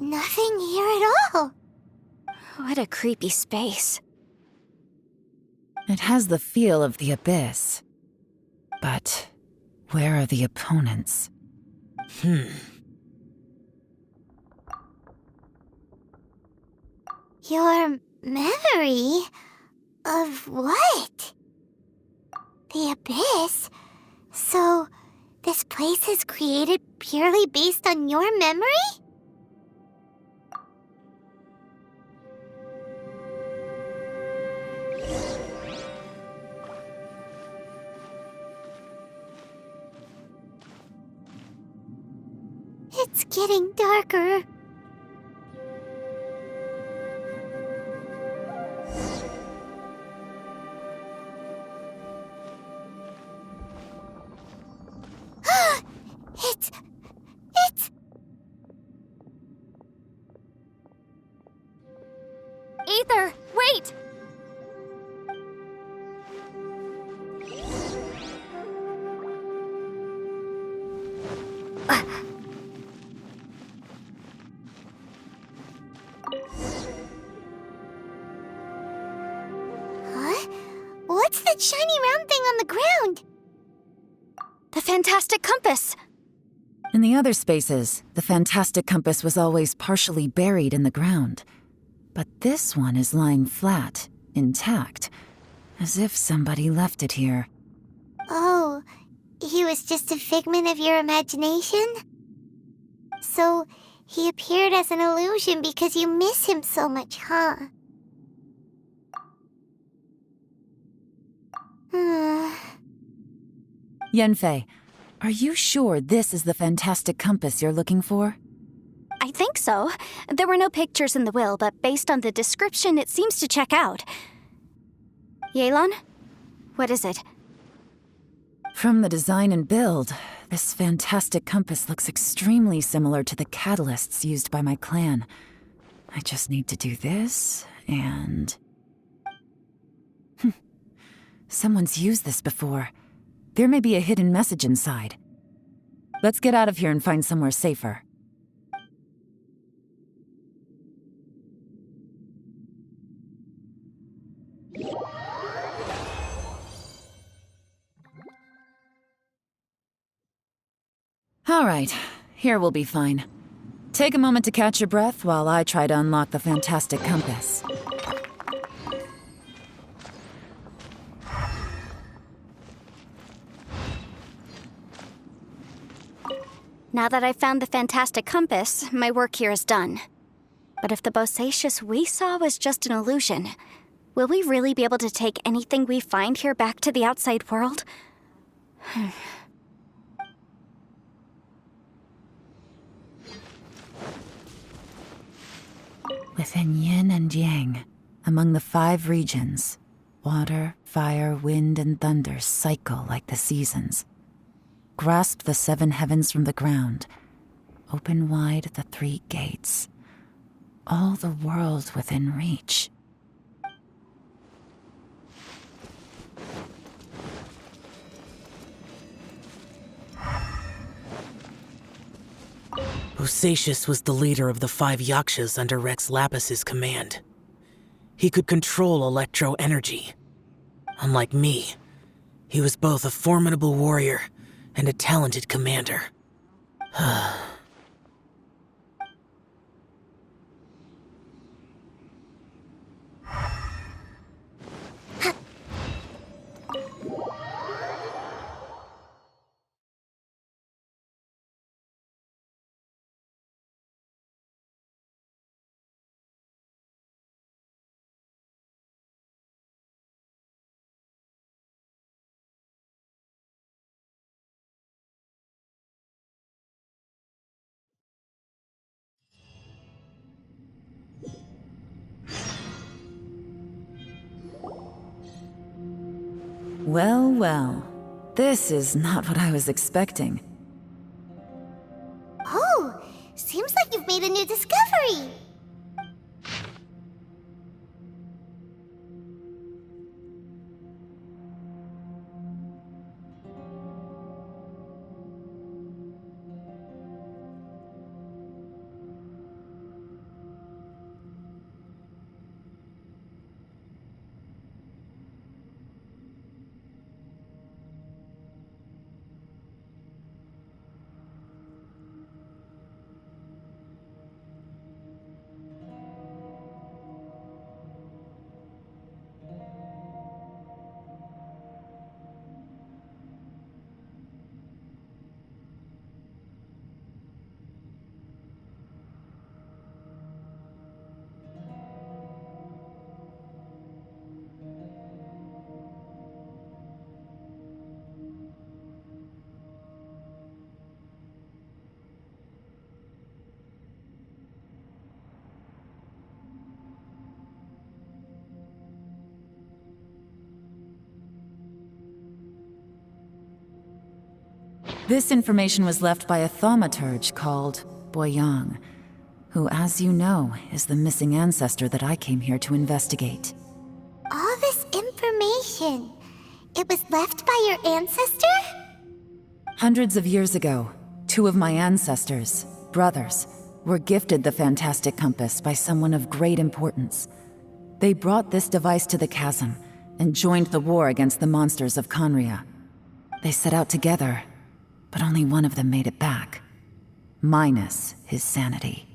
Nothing here at all. What a creepy space. It has the feel of the abyss. But where are the opponents? Your memory? Of what? The abyss? So, this place is created purely based on your memory? It's getting darker. It's... Aether, wait! Huh? What's that shiny round thing on the ground? The Fantastic Compass! In the other spaces, the Fantastic Compass was always partially buried in the ground. But this one is lying flat, intact, as if somebody left it here. Oh, he was just a figment of your imagination? So, he appeared as an illusion because you miss him so much, huh? Yanfei, are you sure this is the Fantastic Compass you're looking for? I think so. There were no pictures in the will, but based on the description, it seems to check out. Yelan? What is it? From the design and build, this Fantastic Compass looks extremely similar to the catalysts used by my clan. I just need to do this, and... Someone's used this before. There may be a hidden message inside. Let's get out of here and find somewhere safer. All right, here we'll be fine. Take a moment to catch your breath while I try to unlock the Fantastic Compass. Now that I've found the Fantastic Compass, my work here is done. But if the Bosacius we saw was just an illusion, will we really be able to take anything we find here back to the outside world? Within yin and yang, among the 5 regions, water, fire, wind, and thunder cycle like the seasons. Grasp the 7 heavens from the ground. Open wide the 3 gates. All the world within reach. Bosacius was the leader of the 5 Yakshas under Rex Lapis's command. He could control electro energy. Unlike me, he was both a formidable warrior and a talented commander. Well, well. This is not what I was expecting. Oh, seems like you've made a new discovery. This information was left by a thaumaturge called Boyang, who, as you know, is the missing ancestor that I came here to investigate. All this information, it was left by your ancestor? Hundreds of years ago, two of my ancestors, brothers, were gifted the Fantastic Compass by someone of great importance. They brought this device to the chasm and joined the war against the monsters of Conria. They set out together, but only one of them made it back. Minus his sanity.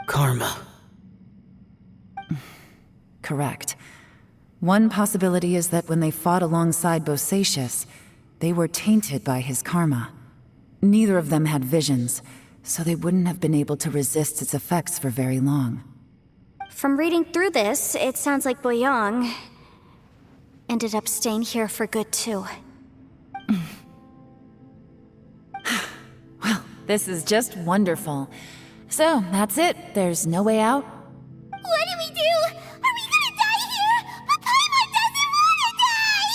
Karma. Correct. One possibility is that when they fought alongside Bosacius, they were tainted by his karma. Neither of them had visions, so they wouldn't have been able to resist its effects for very long. From reading through this, it sounds like Boyang ended up staying here for good too. Well, this is just wonderful. So, that's it. There's no way out? What do we do? Are we gonna die here? But Paimon doesn't wanna die!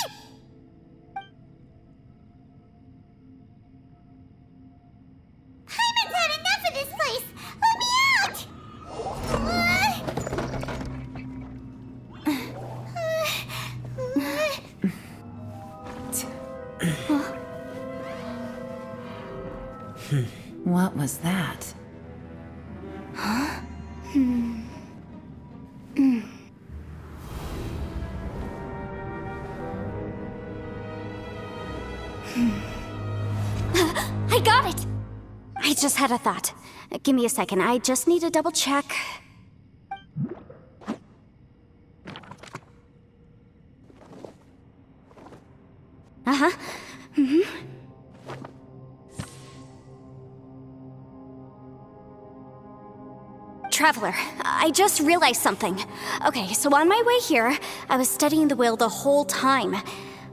Paimon's had enough of this place! Let me out! What was that? I got it! I just had a thought. Give me a second, I just need to double check. Uh-huh. Traveler, I just realized something. Okay, so on my way here, I was studying the will the whole time.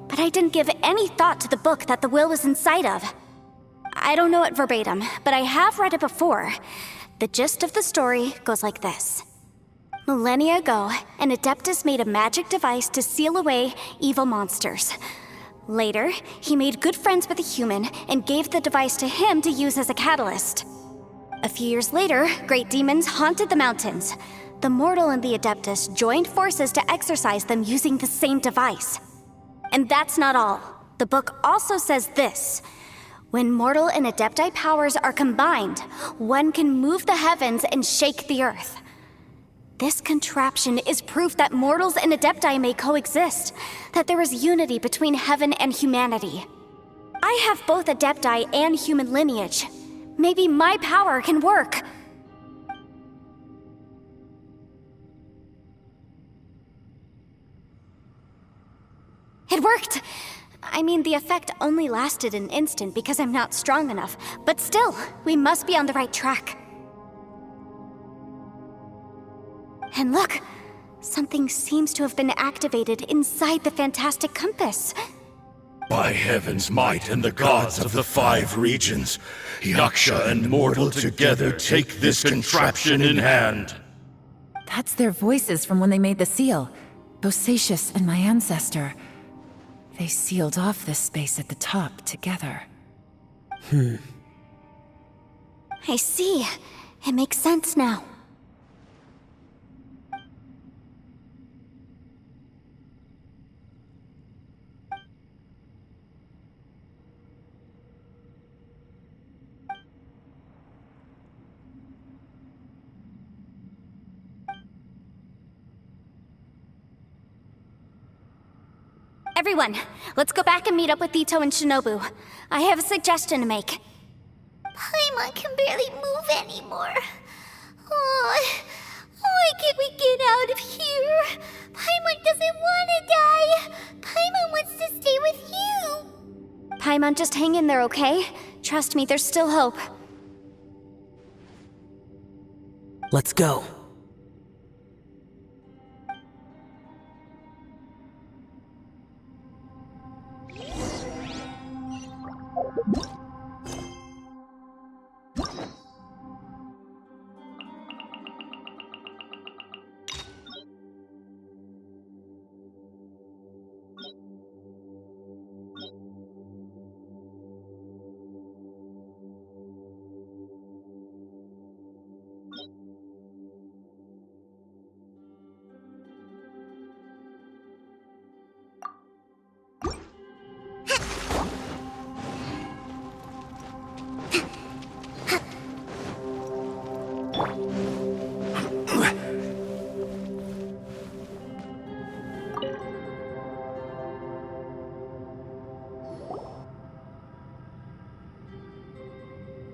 But I didn't give any thought to the book that the will was inside of. I don't know it verbatim, but I have read it before. The gist of the story goes like this. Millennia ago, an Adeptus made a magic device to seal away evil monsters. Later, he made good friends with a human and gave the device to him to use as a catalyst. A few years later, great demons haunted the mountains. The mortal and the Adeptus joined forces to exorcise them using the same device. And that's not all. The book also says this. When mortal and Adepti powers are combined, one can move the heavens and shake the earth. This contraption is proof that mortals and Adepti may coexist, that there is unity between heaven and humanity. I have both Adepti and human lineage. Maybe my power can work. It worked! I mean, the effect only lasted an instant because I'm not strong enough, but still, we must be on the right track. And look! Something seems to have been activated inside the Fantastic Compass. By heaven's might and the gods of the 5 regions, Yaksha and mortal together take this contraption in hand. That's their voices from when they made the seal. Bosacius and my ancestor. They sealed off this space at the top together. I see. It makes sense now. Everyone, let's go back and meet up with Ito and Shinobu. I have a suggestion to make. Paimon can barely move anymore. Oh, why can't we get out of here? Paimon doesn't want to die. Paimon wants to stay with you. Paimon, just hang in there, okay? Trust me, there's still hope. Let's go.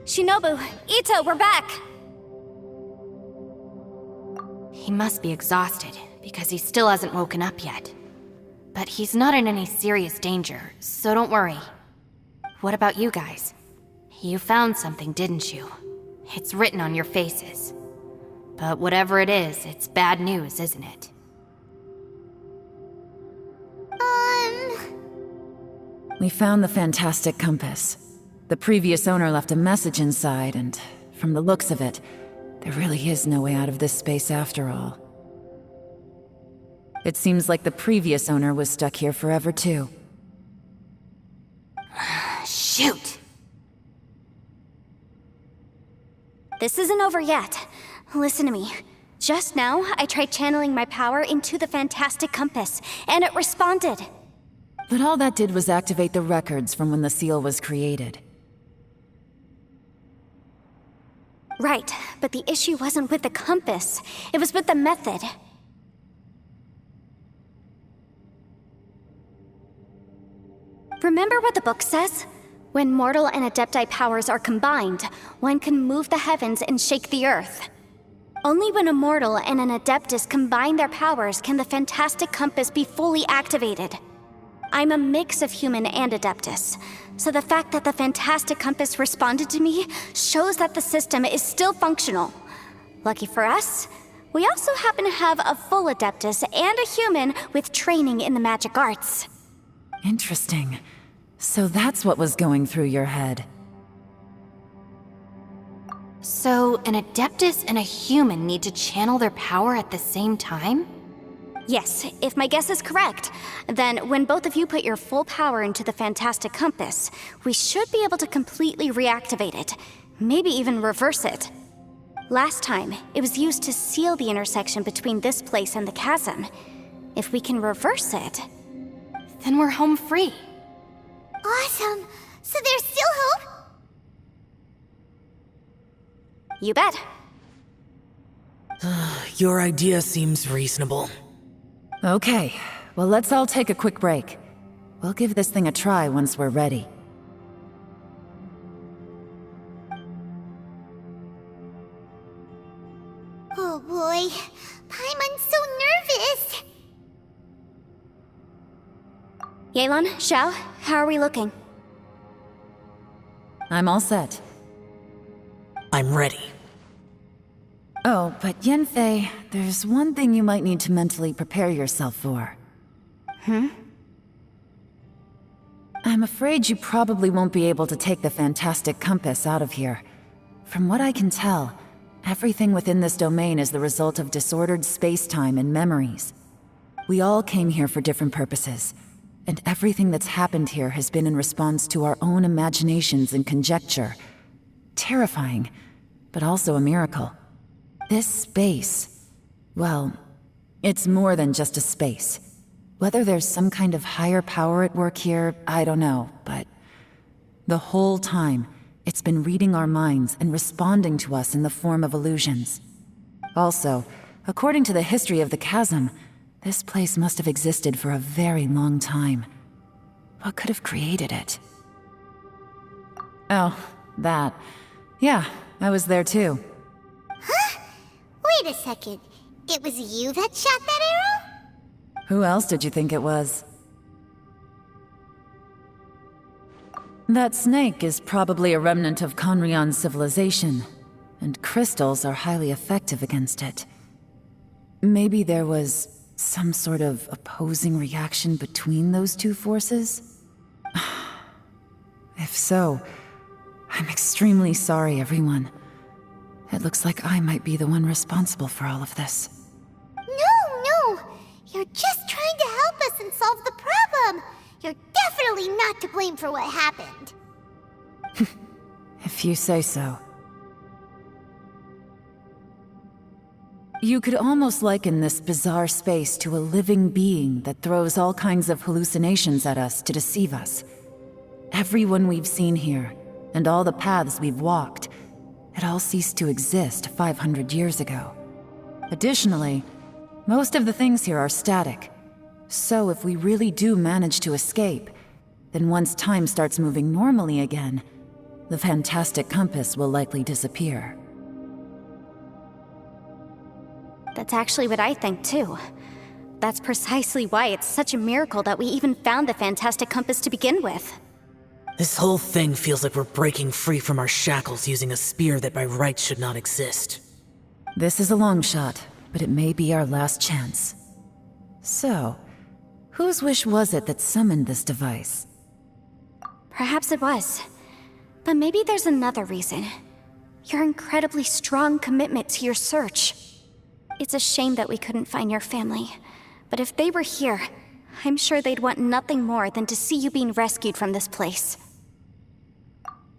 Shinobu, Ito, we're back! He must be exhausted, because he still hasn't woken up yet. But he's not in any serious danger, so don't worry. What about you guys? You found something, didn't you? It's written on your faces. But whatever it is, it's bad news, isn't it? We found the fantastic compass. The previous owner left a message inside, and from the looks of it, there really is no way out of this space after all. It seems like the previous owner was stuck here forever too. Shoot! This isn't over yet. Listen to me. Just now, I tried channeling my power into the fantastic compass, and it responded. But all that did was activate the records from when the seal was created. Right, but the issue wasn't with the compass. It was with the method. Remember what the book says? When mortal and Adepti powers are combined, one can move the heavens and shake the earth. Only when a mortal and an Adeptus combine their powers can the fantastic compass be fully activated. I'm a mix of human and Adeptus, so the fact that the fantastic compass responded to me shows that the system is still functional. Lucky for us, we also happen to have a full Adeptus and a human with training in the magic arts. Interesting. So that's what was going through your head. So, an Adeptus and a human need to channel their power at the same time? Yes, if my guess is correct, then when both of you put your full power into the fantastic compass, we should be able to completely reactivate it, maybe even reverse it. Last time, it was used to seal the intersection between this place and the chasm. If we can reverse it, Then we're home free. Awesome! So there's still hope? you bet. Your idea seems reasonable. Okay, well let's all take a quick break. We'll give this thing a try once we're ready. Oh boy, Paimon's so nervous! Yelan, Xiao, how are we looking? I'm all set. I'm ready. Oh, but Yanfei, there's one thing you might need to mentally prepare yourself for. I'm afraid you probably won't be able to take the fantastic compass out of here. From what I can tell, everything within this domain is the result of disordered space-time and memories. We all came here for different purposes, and everything that's happened here has been in response to our own imaginations and conjecture. Terrifying, but also a miracle. This space, well, it's more than just a space. Whether there's some kind of higher power at work here, I don't know, but the whole time, it's been reading our minds and responding to us in the form of illusions. Also, according to the history of the chasm, this place must have existed for a very long time. What could have created it? Oh, that. Yeah, I was there too. Wait a second. It was you that shot that arrow? Who else did you think it was? That snake is probably a remnant of Conrion's civilization, and crystals are highly effective against it. Maybe there was some sort of opposing reaction between those two forces? If so, I'm extremely sorry, everyone. It looks like I might be the one responsible for all of this. No! You're just trying to help us and solve the problem! You're definitely not to blame for what happened. If you say so. You could almost liken this bizarre space to a living being that throws all kinds of hallucinations at us to deceive us. Everyone we've seen here, and all the paths we've walked, it all ceased to exist 500 years ago. Additionally, most of the things here are static. So if we really do manage to escape, then once time starts moving normally again, the fantastic compass will likely disappear. That's actually what I think, too. That's precisely why it's such a miracle that we even found the fantastic compass to begin with. This whole thing feels like we're breaking free from our shackles using a spear that by rights should not exist. This is a long shot, but it may be our last chance. So, whose wish was it that summoned this device? Perhaps it was. But maybe there's another reason. Your incredibly strong commitment to your search. It's a shame that we couldn't find your family. But if they were here, I'm sure they'd want nothing more than to see you being rescued from this place.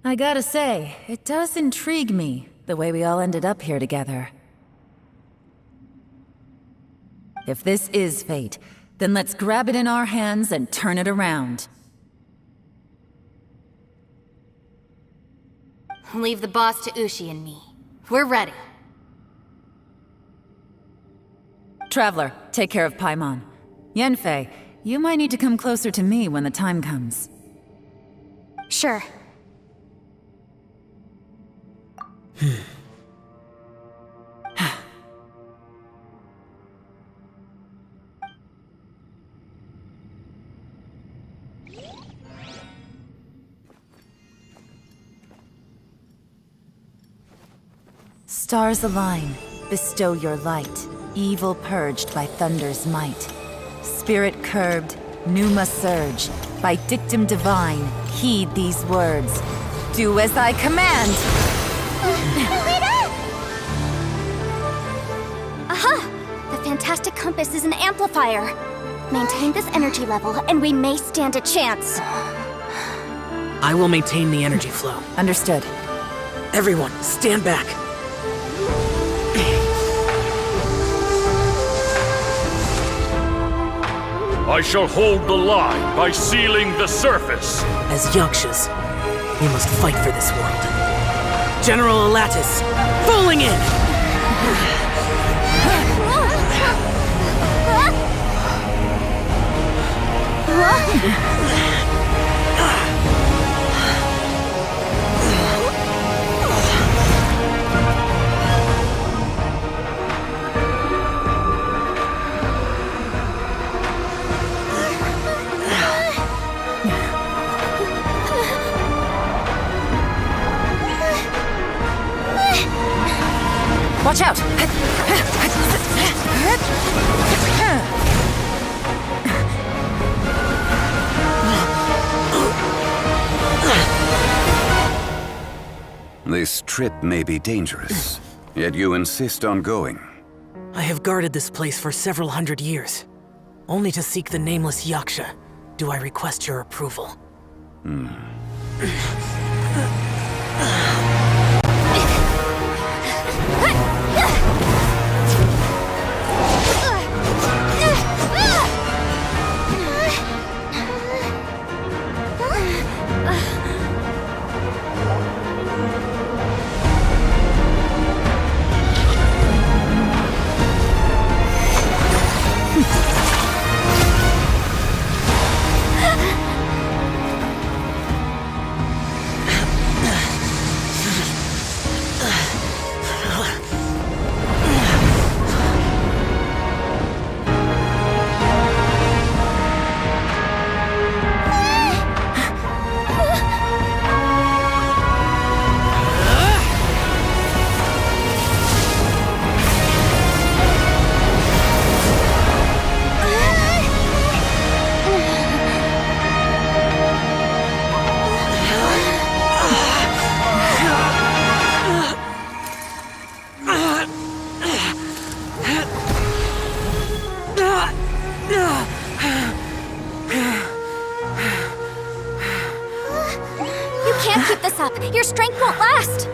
I gotta say, it does intrigue me, the way we all ended up here together. If this is fate, then let's grab it in our hands and turn it around. Leave the boss to Ushi and me. We're ready. Traveler, take care of Paimon. Yanfei, you might need to come closer to me when the time comes. Sure. Stars align, bestow your light, evil purged by thunder's might. Spirit curbed, pneuma surge, by dictum divine, heed these words. Do as I command! Aha! The fantastic compass is an amplifier. Maintain this energy level, and we may stand a chance. I will maintain the energy flow. Understood. Everyone, stand back. I shall hold the line by sealing the surface. As Yakshas, we must fight for this world. General Elatus, falling in! Watch out! This trip may be dangerous, yet you insist on going. I have guarded this place for several hundred years. Only to seek the nameless Yaksha do I request your approval. You can't keep this up. Your strength won't last.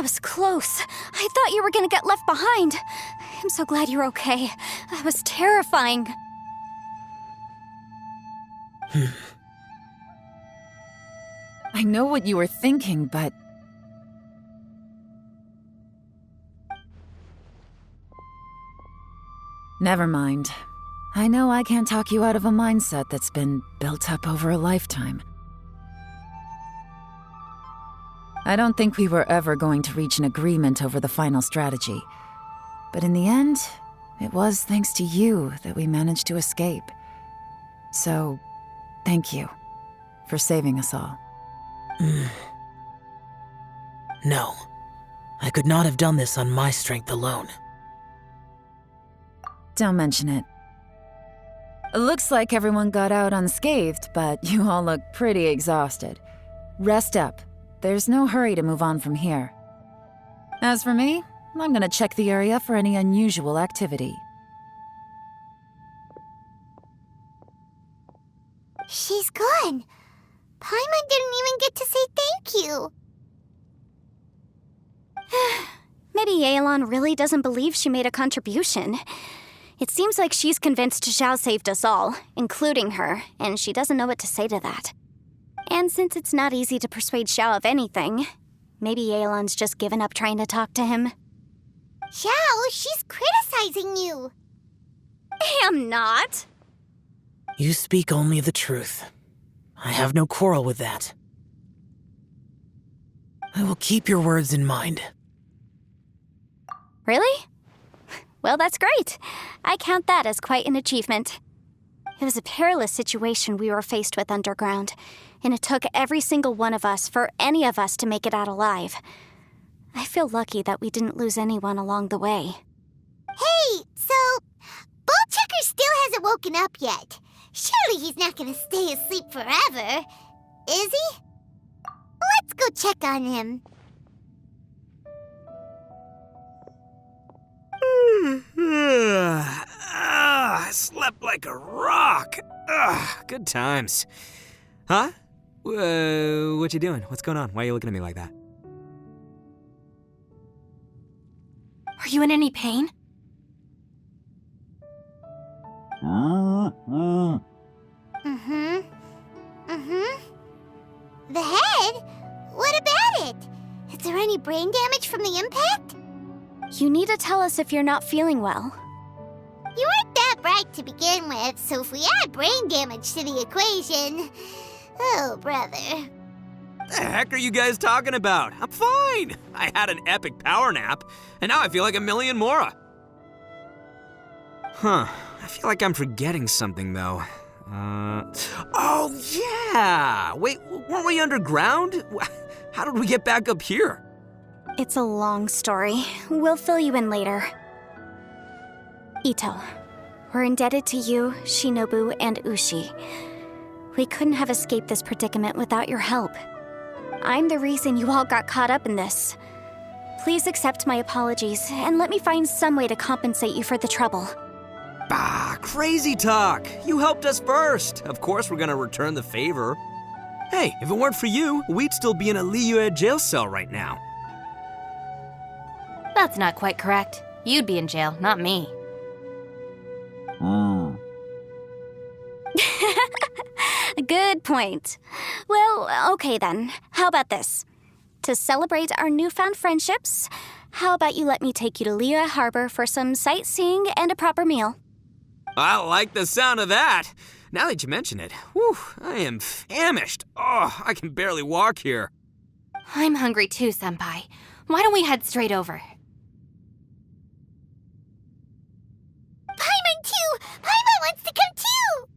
That was close. I thought you were gonna get left behind. I'm so glad you're okay. That was terrifying. I know what you were thinking, but... Never mind. I know I can't talk you out of a mindset that's been built up over a lifetime. I don't think we were ever going to reach an agreement over the final strategy. But in the end, it was thanks to you that we managed to escape. So, thank you for saving us all. No. I could not have done this on my strength alone. Don't mention it. It looks like everyone got out unscathed, but you all look pretty exhausted. Rest up. There's no hurry to move on from here. As for me, I'm gonna check the area for any unusual activity. She's gone. Paimon didn't even get to say thank you. Maybe Yelan really doesn't believe she made a contribution. It seems like she's convinced Xiao saved us all, including her, and she doesn't know what to say to that. And since it's not easy to persuade Xiao of anything, maybe Yelan's just given up trying to talk to him. Xiao, she's criticizing you. I'm not. You speak only the truth. I have no quarrel with that. I will keep your words in mind. Really? Well, that's great. I count that as quite an achievement. It was a perilous situation we were faced with underground, and it took every single one of us for any of us to make it out alive. I feel lucky that we didn't lose anyone along the way. Hey, so Bullchecker still hasn't woken up yet. Surely he's not gonna stay asleep forever, is he? Let's go check on him. I slept like a rock. Good times. Huh? What you doing? What's going on? Why are you looking at me like that? Are you in any pain? The head? What about it? Is there any brain damage from the impact? You need to tell us if you're not feeling well. You weren't that bright to begin with, so if we add brain damage to the equation... Oh, brother. The heck are you guys talking about? I'm fine. I had an epic power nap, and now I feel like a million more. Huh. I feel like I'm forgetting something, though. Oh, yeah! Wait, weren't we underground? How did we get back up here? It's a long story. We'll fill you in later. Ito, we're indebted to you, Shinobu, and Ushi. We couldn't have escaped this predicament without your help. I'm the reason you all got caught up in this. Please accept my apologies, and let me find some way to compensate you for the trouble. Bah, crazy talk. You helped us first. Of course we're gonna return the favor. Hey, if it weren't for you, we'd still be in a Liyue jail cell right now. That's not quite correct. You'd be in jail, not me. Good point. Well, okay then. How about this? To celebrate our newfound friendships, how about you let me take you to Liyue Harbor for some sightseeing and a proper meal? I like the sound of that. Now that you mention it, whew, I am famished. Oh, I can barely walk here. I'm hungry too, Senpai. Why don't we head straight over? Paimon too! Paimon wants to come too!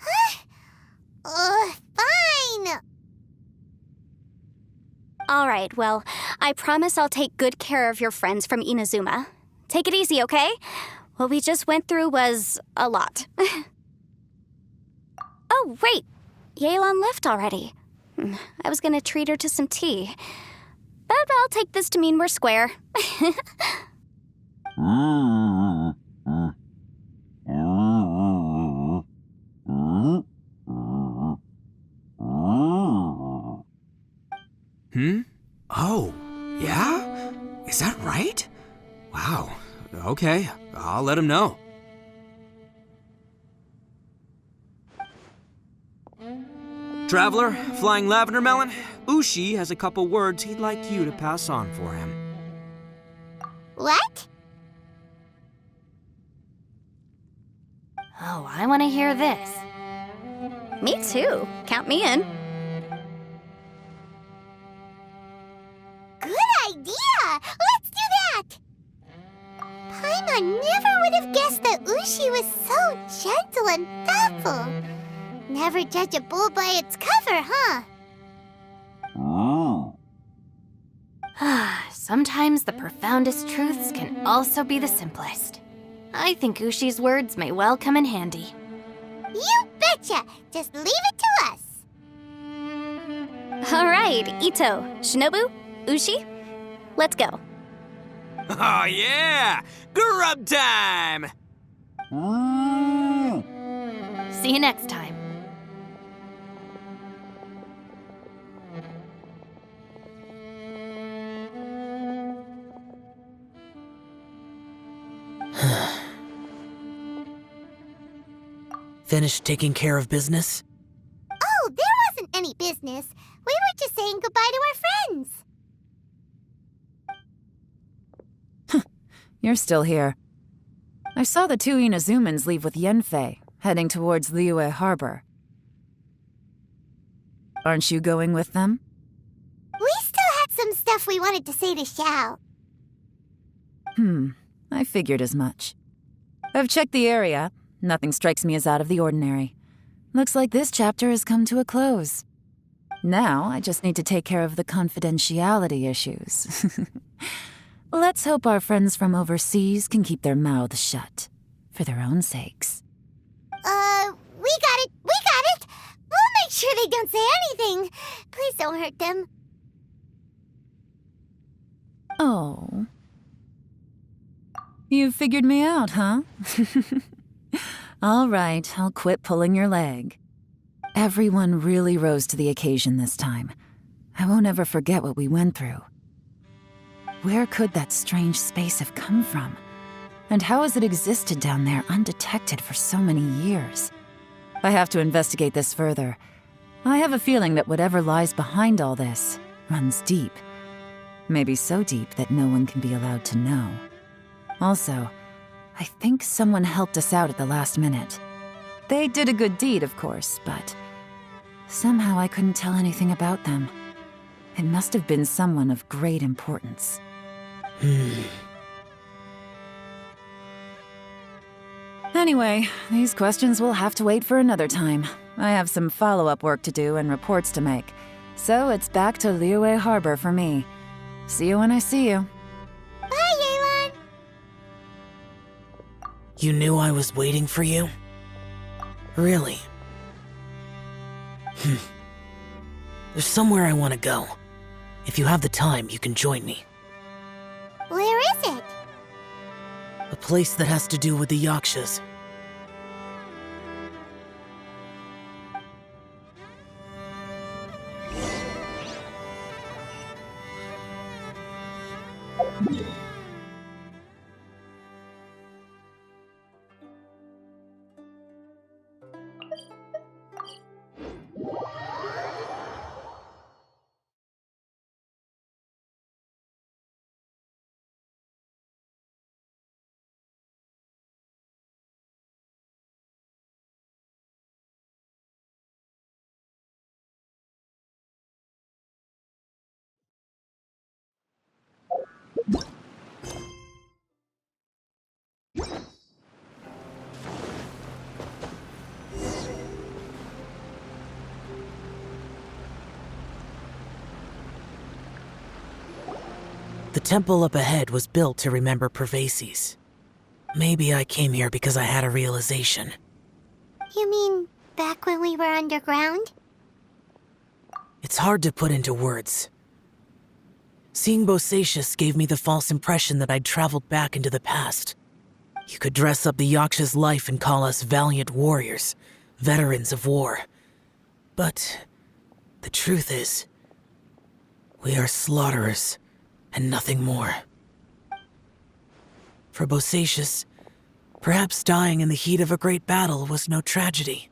Huh? Fine! All right, well, I promise I'll take good care of your friends from Inazuma. Take it easy, okay? What we just went through was a lot. Oh, wait! Yelan left already. I was gonna treat her to some tea. But I'll take this to mean we're square. Oh, Yeah? Is that right? Wow. Okay, I'll let him know. Traveler, Flying Lavender Melon, Ushi has a couple words he'd like you to pass on for him. What? Oh, I want to hear this. Me too. Count me in. Good idea! Let's do that! Paimon never would have guessed that Ushi was so gentle and thoughtful. Never judge a bull by its cover, huh? Sometimes the profoundest truths can also be the simplest. I think Ushi's words may well come in handy. You betcha! Just leave it to us! All right, Ito, Shinobu, Ushi, let's go. Oh yeah! Grub time! See you next time. Finished taking care of business? Oh, there wasn't any business. We were just saying goodbye to our friends. You're still here. I saw the two Inazumans leave with Yanfei, heading towards Liyue Harbor. Aren't you going with them? We still had some stuff we wanted to say to Xiao. I figured as much. I've checked the area. Nothing strikes me as out of the ordinary. Looks like this chapter has come to a close. Now, I just need to take care of the confidentiality issues. Let's hope our friends from overseas can keep their mouths shut. For their own sakes. We got it! We got it! We'll make sure they don't say anything. Please don't hurt them. Oh. You figured me out, huh? All right, I'll quit pulling your leg. Everyone really rose to the occasion this time. I won't ever forget what we went through. Where could that strange space have come from? And how has it existed down there undetected for so many years? I have to investigate this further. I have a feeling that whatever lies behind all this runs deep. Maybe so deep that no one can be allowed to know. Also, I think someone helped us out at the last minute. They did a good deed, of course, but somehow I couldn't tell anything about them. It must have been someone of great importance. Anyway, these questions will have to wait for another time. I have some follow-up work to do and reports to make. So it's back to Liyue Harbor for me. See you when I see you. Bye, Yelan! You knew I was waiting for you? Really? There's somewhere I want to go. If you have the time, you can join me. Where is it? A place that has to do with the Yakshas. The temple up ahead was built to remember Pervases. Maybe I came here because I had a realization. You mean back when we were underground? It's hard to put into words. Seeing Bosacius gave me the false impression that I'd traveled back into the past. You could dress up the Yaksha's life and call us valiant warriors, veterans of war. But the truth is, we are slaughterers, and nothing more. For Bosacius, perhaps dying in the heat of a great battle was no tragedy.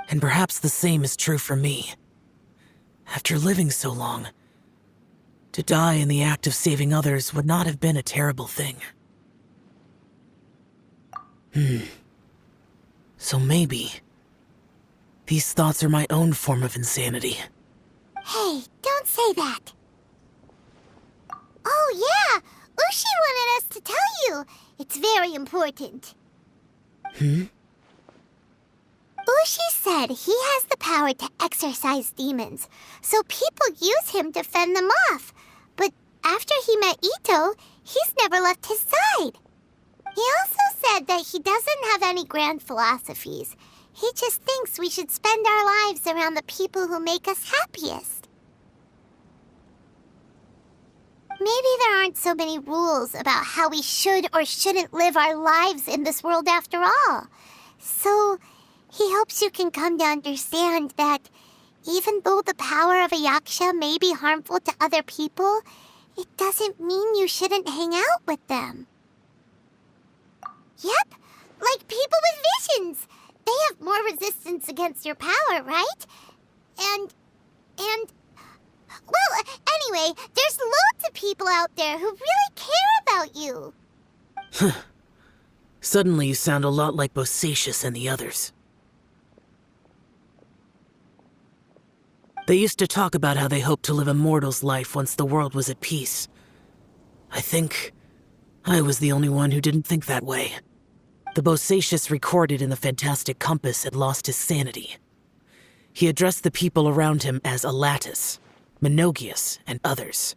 And perhaps the same is true for me. After living so long, to die in the act of saving others would not have been a terrible thing. So maybe these thoughts are my own form of insanity. Hey, don't say that. Oh yeah, Ushi wanted us to tell you. It's very important. Ushi said he has the power to exorcise demons, so people use him to fend them off. But after he met Ito, he's never left his side. He also said that he doesn't have any grand philosophies. He just thinks we should spend our lives around the people who make us happiest. Maybe there aren't so many rules about how we should or shouldn't live our lives in this world after all. So, he hopes you can come to understand that even though the power of a yaksha may be harmful to other people, it doesn't mean you shouldn't hang out with them. Yep, like people with visions. They have more resistance against your power, right? And... Well, anyway, there's loads of people out there who really care about you. Suddenly you sound a lot like Bosacius and the others. They used to talk about how they hoped to live a mortal's life once the world was at peace. I think I was the only one who didn't think that way. The Bosacius recorded in the Fantastic Compass had lost his sanity. He addressed the people around him as Alatus, Menogias, and others.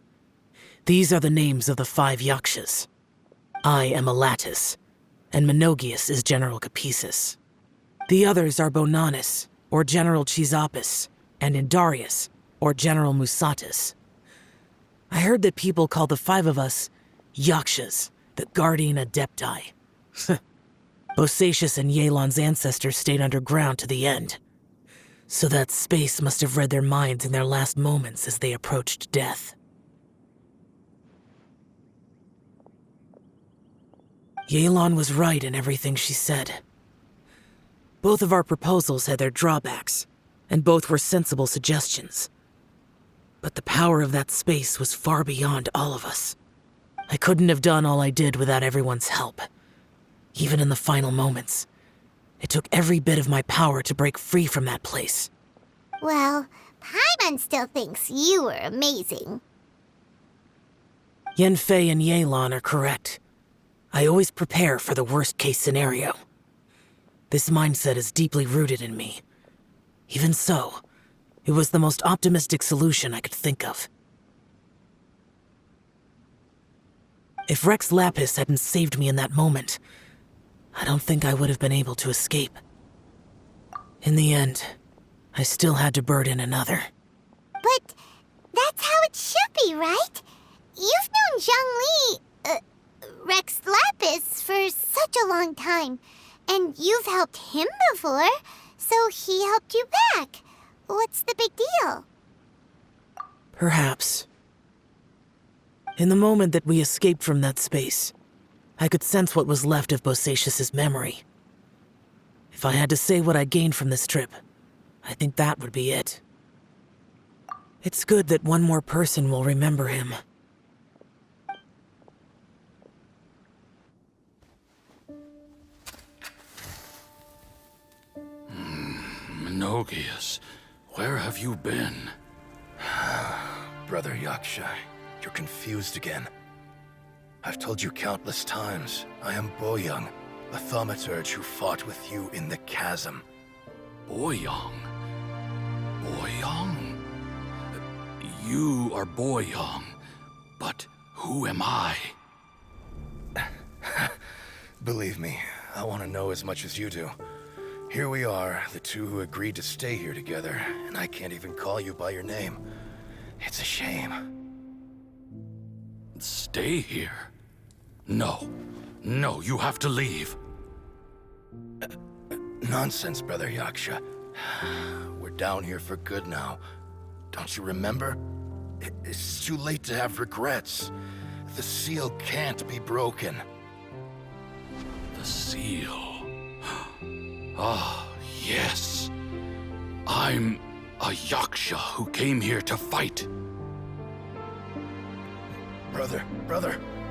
These are the names of the 5 yakshas. I am Alatus, and Menogias is General Capisis. The others are Bonanis, or General Chisapis, and Indarius, or General Musatus. I heard that people call the 5 of us yakshas, the Guardian Adepti. Bosacius and Yelan's ancestors stayed underground to the end. So that space must have read their minds in their last moments as they approached death. Yelan was right in everything she said. Both of our proposals had their drawbacks, and both were sensible suggestions. But the power of that space was far beyond all of us. I couldn't have done all I did without everyone's help. Even in the final moments, it took every bit of my power to break free from that place. Well, Paimon still thinks you were amazing. Yanfei and Yelan are correct. I always prepare for the worst-case scenario. This mindset is deeply rooted in me. Even so, it was the most optimistic solution I could think of. If Rex Lapis hadn't saved me in that moment, I don't think I would have been able to escape. In the end, I still had to burden another. But that's how it should be, right? You've known Zhongli, Rex Lapis, for such a long time, and you've helped him before, so he helped you back. What's the big deal? Perhaps. In the moment that we escaped from that space, I could sense what was left of Bosacius's memory. If I had to say what I gained from this trip, I think that would be it. It's good that one more person will remember him. Menogias, where have you been? Brother Yaksha, you're confused again. I've told you countless times, I am Boyoung, the thaumaturge who fought with you in the chasm. Boyoung? Boyoung? You are Boyoung, but who am I? Believe me, I want to know as much as you do. Here we are, the two who agreed to stay here together, and I can't even call you by your name. It's a shame. Stay here? No. No, you have to leave. Nonsense, Brother Yaksha. We're down here for good now. Don't you remember? It's too late to have regrets. The seal can't be broken. The seal. Ah, yes. I'm a Yaksha who came here to fight. Brother,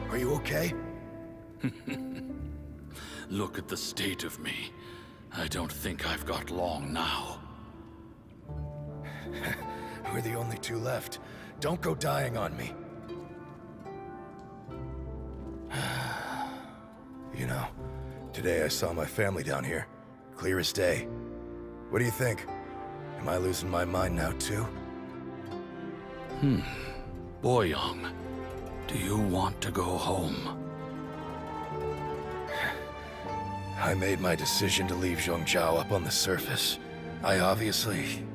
are you okay? Look at the state of me. I don't think I've got long now. We're the only two left. Don't go dying on me. You know, today I saw my family down here. Clear as day. What do you think? Am I losing my mind now too? Boyang, do you want to go home? I made my decision to leave Zhongzhao up on the surface. I obviously...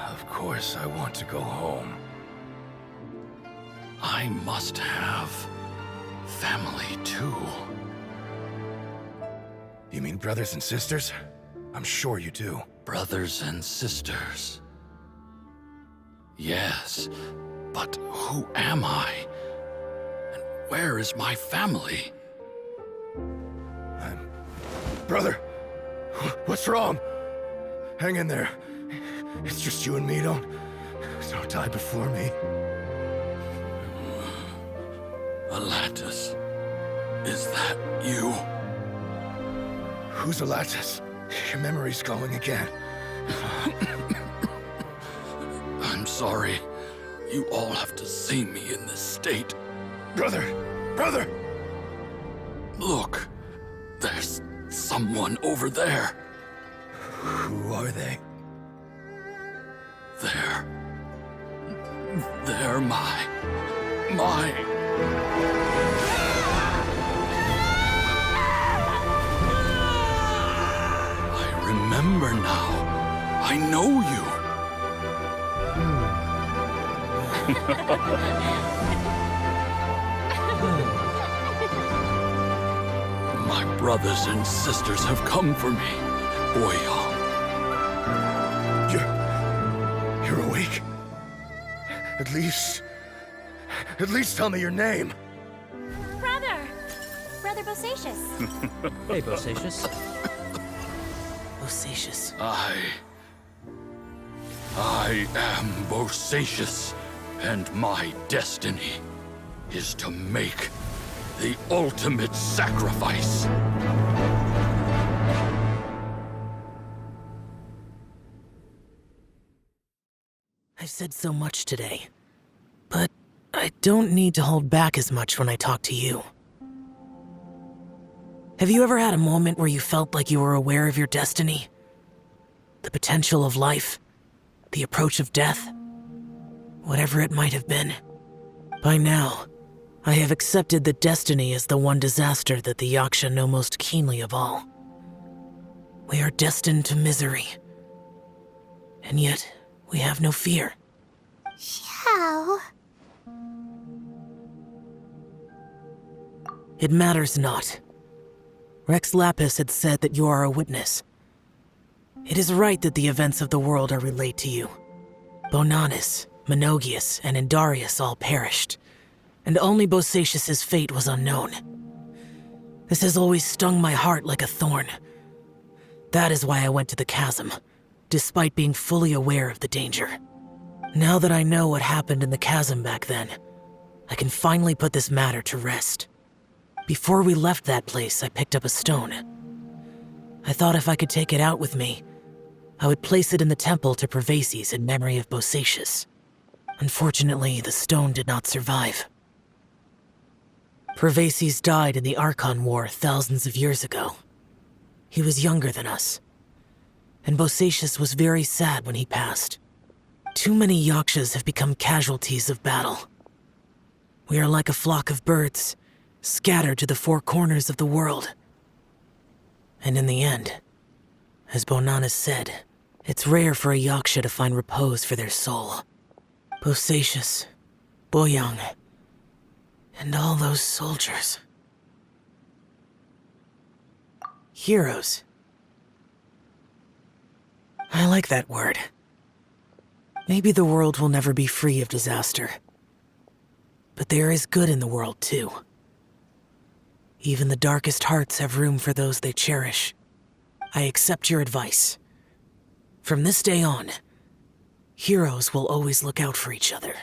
Of course I want to go home. I must have family too. You mean brothers and sisters? I'm sure you do. Brothers and sisters. Yes, but who am I? And where is my family? Brother, what's wrong? Hang in there. It's just you and me, don't die before me. Alatus, is that you? Who's Alatus? Your memory's going again. I'm sorry. You all have to see me in this state. Brother! Look, there's someone over there. Who are they? They're my... I remember now. I know you. My brothers and sisters have come for me, Boyang. You're awake? At least tell me your name. Brother Bosacius. Hey, Bosacius. Bosacius. I am Bosacius, and my destiny is to make the ultimate sacrifice. I've said so much today, but I don't need to hold back as much when I talk to you. Have you ever had a moment where you felt like you were aware of your destiny? The potential of life? The approach of death? Whatever it might have been. By now, I have accepted that destiny is the one disaster that the Yaksha know most keenly of all. We are destined to misery. And yet, we have no fear. Xiao. It matters not. Rex Lapis had said that you are a witness. It is right that the events of the world are relayed to you. Bonanis, Menogias, and Indarius all perished, and only Bosacius' fate was unknown. This has always stung my heart like a thorn. That is why I went to the chasm, despite being fully aware of the danger. Now that I know what happened in the chasm back then, I can finally put this matter to rest. Before we left that place, I picked up a stone. I thought if I could take it out with me, I would place it in the temple to Pervases in memory of Bosacius. Unfortunately, the stone did not survive. Pervases died in the Archon War thousands of years ago. He was younger than us, and Bosacius was very sad when he passed. Too many Yakshas have become casualties of battle. We are like a flock of birds, scattered to the four corners of the world. And in the end, as Bonanis said, it's rare for a Yaksha to find repose for their soul. Bosacius, Boyang, and all those soldiers. Heroes. I like that word. Maybe the world will never be free of disaster. But there is good in the world, too. Even the darkest hearts have room for those they cherish. I accept your advice. From this day on, heroes will always look out for each other.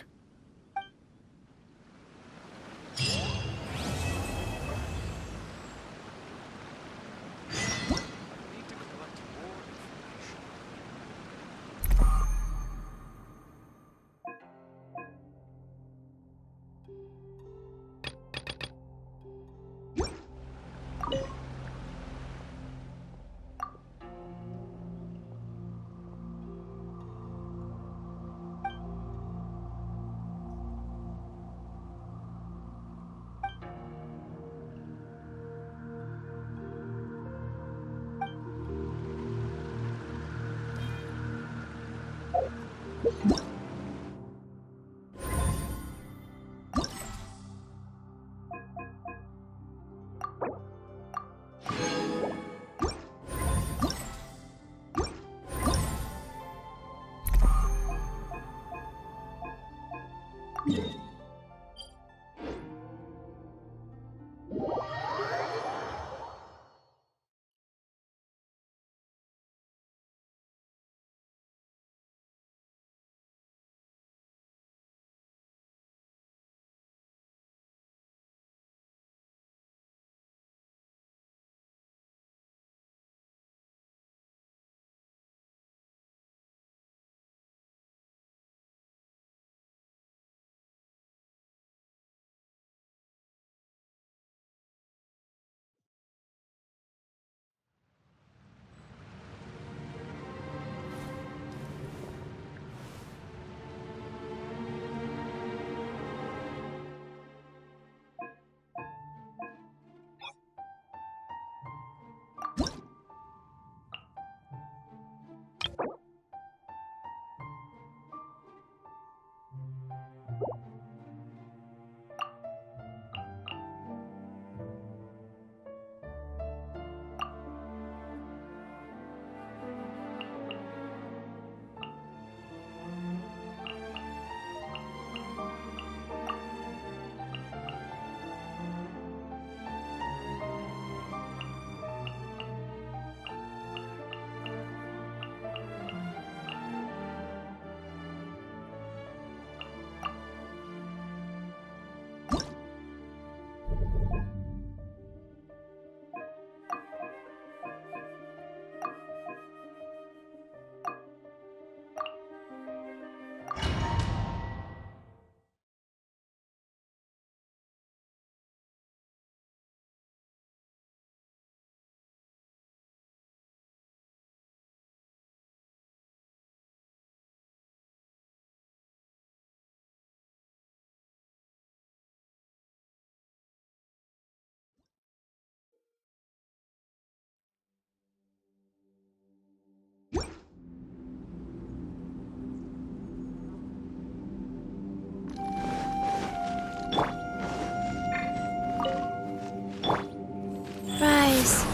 Rise.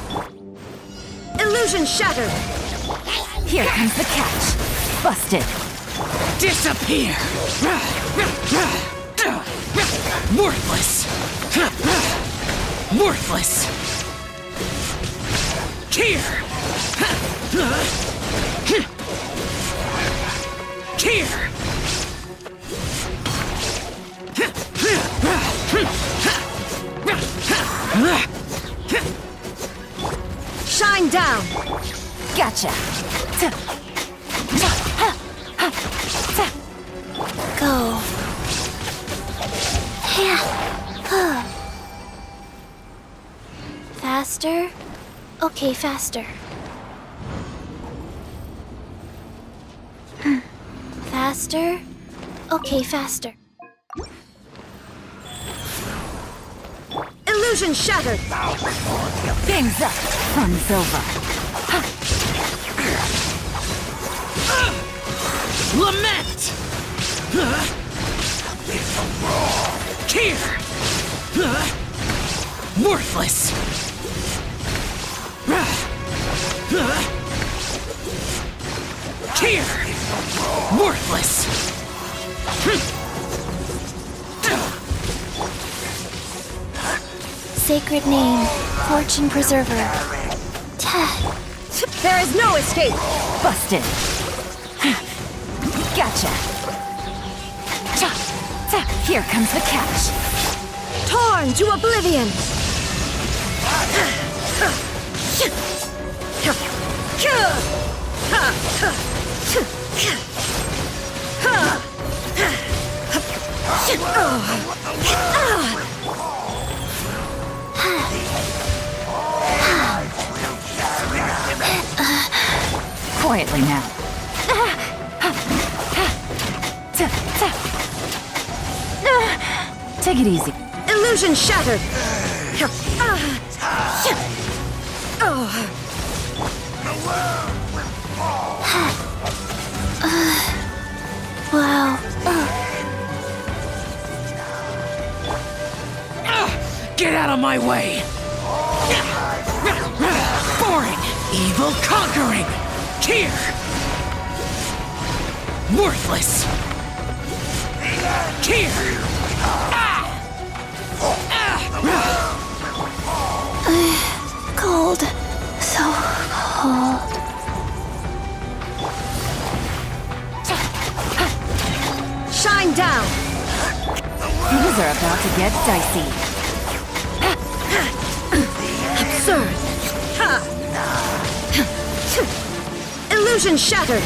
Illusion shattered! Here comes the catch. Busted. Disappear! Worthless! Worthless! Here! Here! Shine down! Gotcha! Go. Faster? Okay, faster. Faster? Okay, faster. Illusion shattered! Things up! Fun's over. Lament! Here! Worthless! Here! Worthless! Sacred name, fortune preserver. There is no escape! Busted! Gotcha! Here comes the catch! Torn to oblivion! Quietly now. Take it easy. Illusion shattered! Wow. Get out of my way! Boring! Evil conquering! Here! Worthless! Here! Cold. So cold. Shine down! Things are about to get dicey. Absurd! Illusion shattered!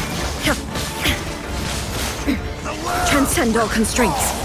Transcend all constraints.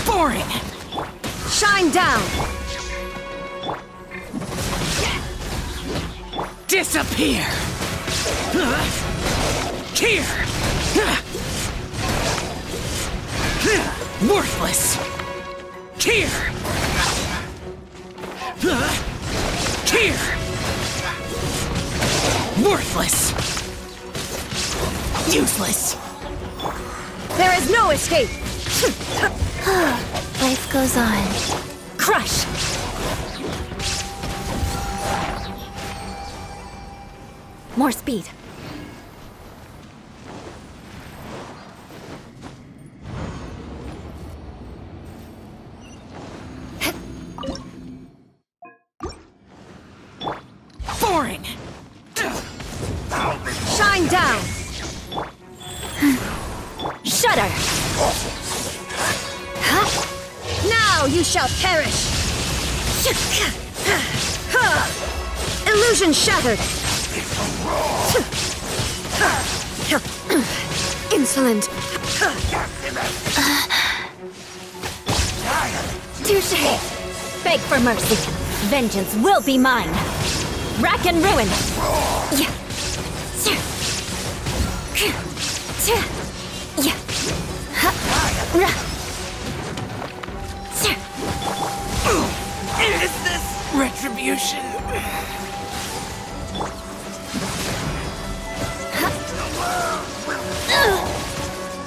Boring! Shine down! Disappear! Here! Worthless! Here! Here! Worthless! Useless! There is no escape! Life goes on. Crush! More speed. Boring! Shine down! Shudder! Now you shall perish! Illusion shattered! Insolent! Touché! Beg for mercy. Vengeance will be mine. Rack and ruin. Yeah. Yeah. Is this retribution?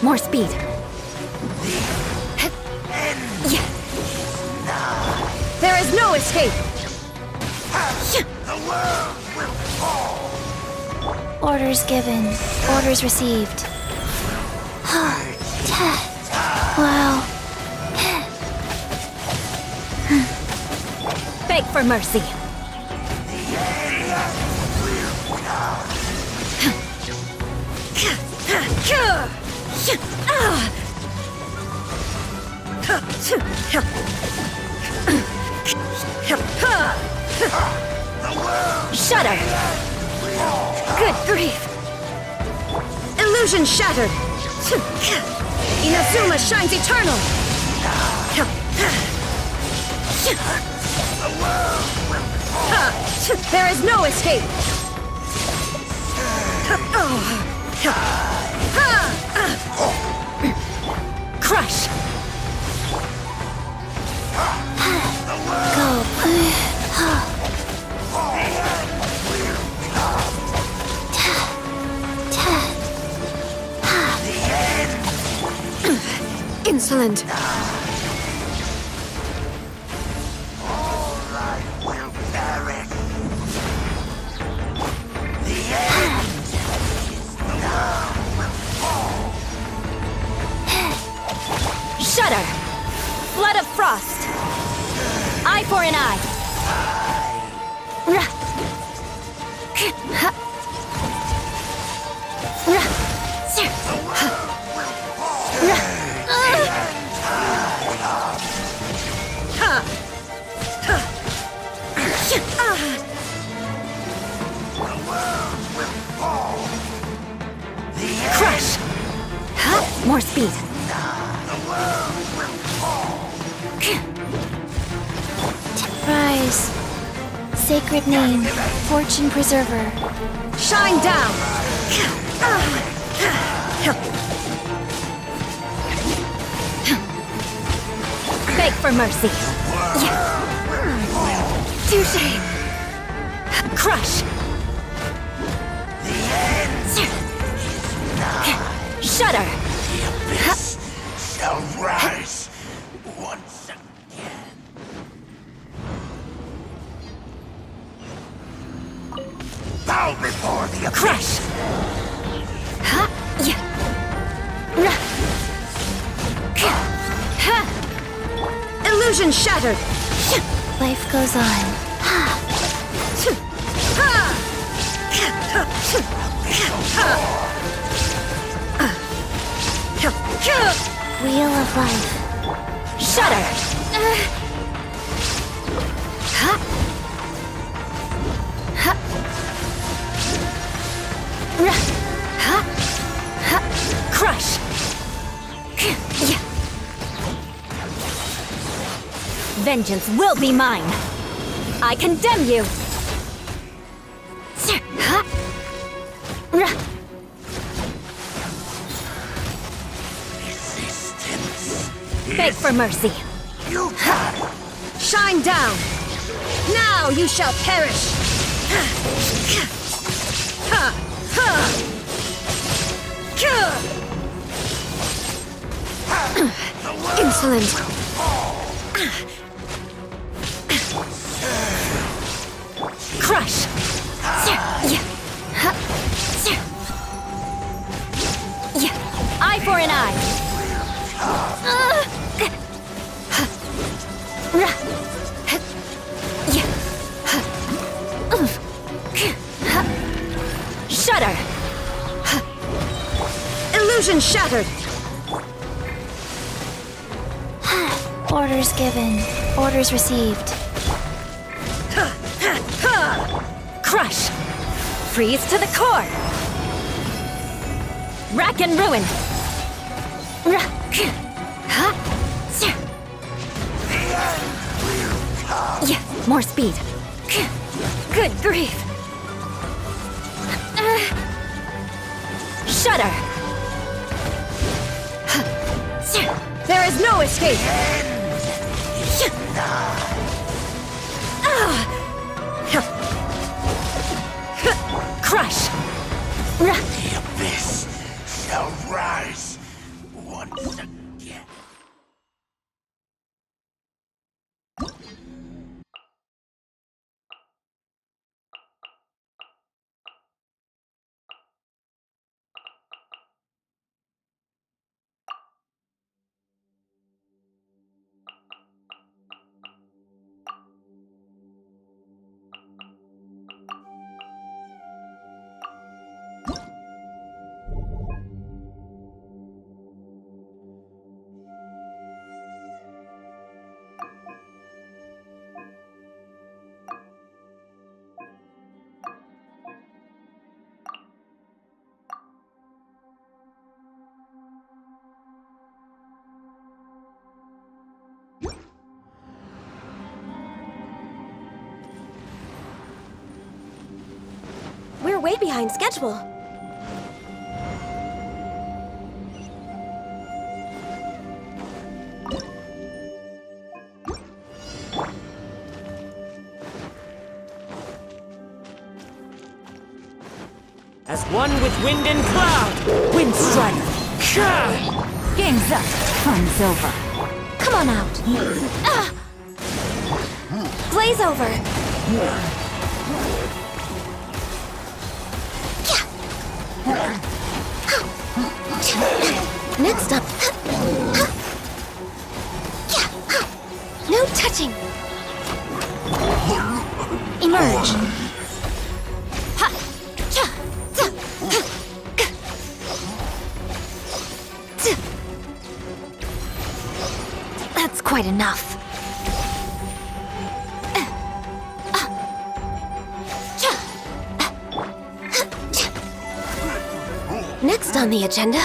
More speed. Yeah. There is no escape. Orders given. Orders received. Wow. Beg for mercy. Shudder! Good grief! Illusion shattered! Inazuma shines eternal! There is no escape! Crush! Insolent! Shudder! Flood of frost! Eye for an eye! Crush! More speed! Rise. Sacred name, Fortune Preserver. Shine down! Beg for mercy! Touché! Crush! Shudder! Shall rise once again. Bow before the Crush! Illusion shattered! Life goes on. Wheel of Life. Shudder! Crush! Vengeance will be mine! I condemn you! Beg for mercy! Shine down! Now you shall perish! Insolent! Crush! Eye for an eye! Shudder! Illusion shattered! Orders given. Orders received. Crush! Freeze to the core! Rack and ruin! More speed! Good grief! Shudder! There is no escape! Crush! The abyss shall rise once again. way behind schedule. As one with wind and cloud, Wind Strider. Game's up. Fun's over. Come on out. Blaze over. Next up. No touching. Emerge. That's quite enough. Next on the agenda,